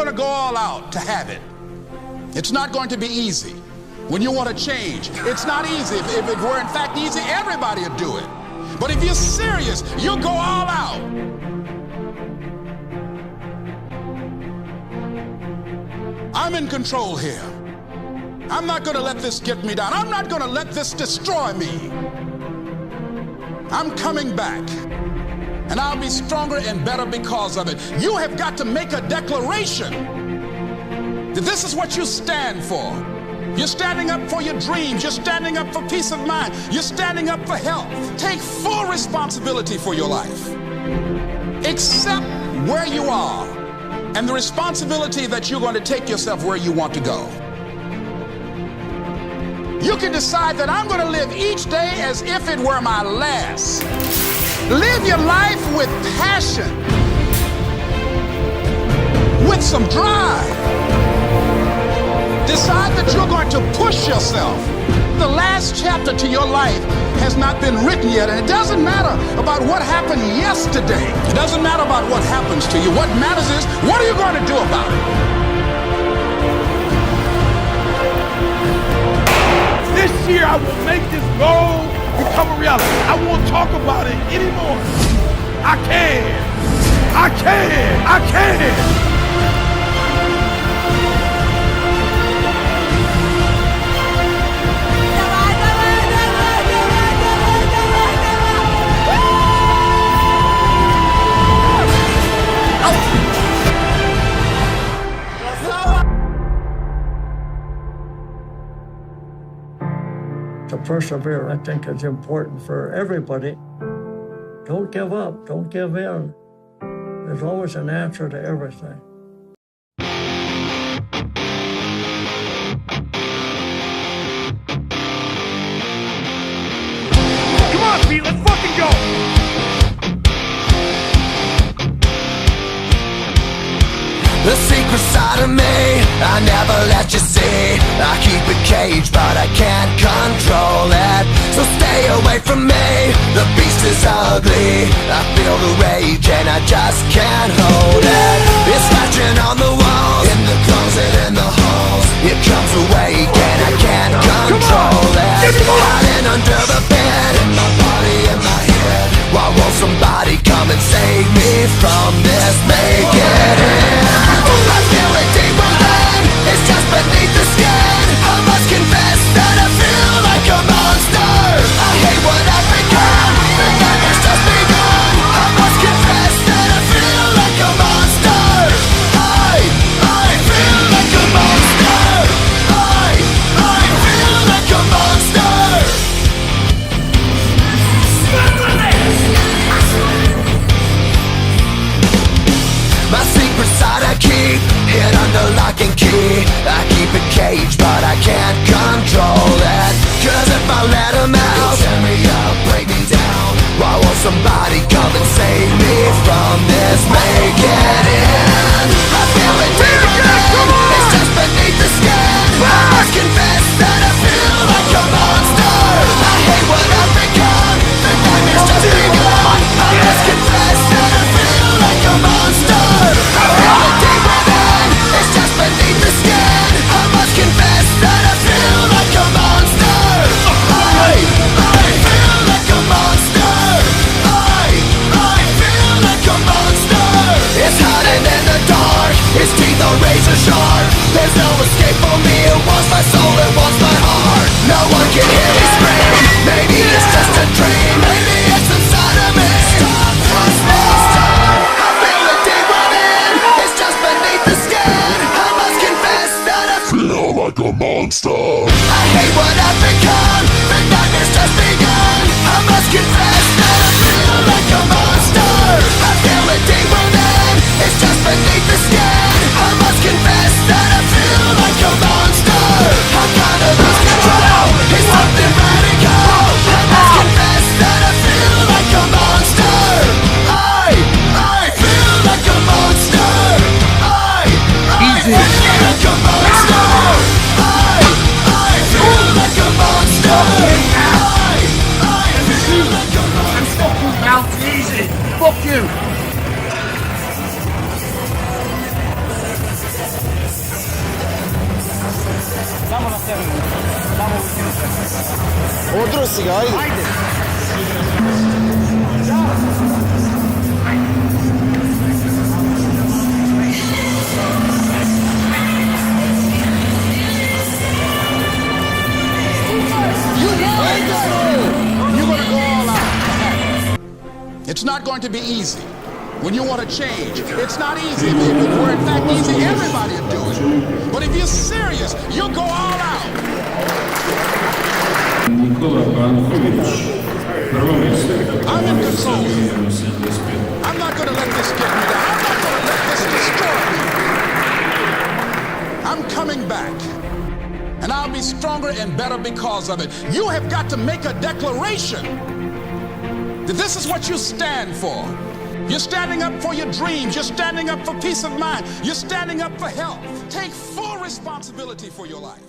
going to go all out to have it. It's not going to be easy. When you want to change, it's not easy. If it were in fact easy, everybody would do it. But if you're serious, you'll go all out. I'm in control here. I'm not going to let this get me down. I'm not going to let this destroy me. I'm coming back. And I'll be stronger and better because of it. You have got to make a declaration that this is what you stand for. You're standing up for your dreams. You're standing up for peace of mind. You're standing up for health. Take full responsibility for your life. Accept where you are and the responsibility that you're going to take yourself where you want to go. You can decide that I'm going to live each day as if it were my last. Live your life with passion, with some drive. Decide that you're going to push yourself. The last chapter to your life has not been written yet, and it doesn't matter about what happened yesterday. It doesn't matter about what happens to you. What matters is, what are you going to do about it? This year I will make this goal become a reality. I won't talk about it anymore. I can. I can. I can. To persevere, I think, is important for everybody. Don't give up. Don't give in. There's always an answer to everything. Come on, Pete, let's fucking go! The secret side of me, I never let you see. I keep it caged, but I can't control it. So stay away from me, the beast is ugly. I feel the rage and I just can't hold it. It's scratching on the walls, in the closet, in the halls. It comes awake and I can't control it. Hiding under the bed, in my body, in my head. Why won't somebody come and save me from this? Make it end. I feel it deep within, it's just beneath the skin. I must confess that I feel like a monster. I hate what I've become, the nightmare's just begun. I must confess that I feel like a monster. I feel like a monster. I feel like a monster. My secret side I keep hid under lock and key. I keep it caged, but I can't control it. Cause if I let him out, he'll tear me up, break me down. Why won't somebody come and save me from this? Make it in. I feel it deep within, it's just beneath the skin. I must confess that I feel like a monster. I hate what I've become, the nightmare's just begun. I must confess that I feel like a monster. I feel it deep within, it's just beneath the skin. I must confess that I feel like a monster. I feel like a monster. I feel like a monster. It's hiding in the dark, its teeth are razor sharp. There's no escape for me, it wants my soul, it wants my heart. No one can hear me scream, maybe it's just a dream. Maybe it's inside of me. Stop this monster. I feel it deep within, it's just beneath the skin. I must confess that I feel like a monster. I hate what I've become, the nightmare's just begun. I must confess that I feel like a monster. I feel it deep within, it's just beneath the skin. I must confess that I feel like a monster. I'm kind of lost control, it's something radical. I must confess that I feel like a monster. I feel like a monster. I feel like a monster. I feel like a monster. I feel like a monster. Out easy. Fuck you. Samo na sebe. Samo u sinu. Odro si ga, ajde. Ajde. You're going to go all out. It's not going to be easy. When you want to change, it's not easy. If it were in fact easy, everybody would do it. But if you're serious, you'll go all out. Nikola Bankovic, prvo mjesto. I'm in control. I'm not going to let this get me down. I'm not going to let this destroy me. I'm coming back. And I'll be stronger and better because of it. You have got to make a declaration that this is what you stand for. You're standing up for your dreams. You're standing up for peace of mind. You're standing up for health. Take full responsibility for your life.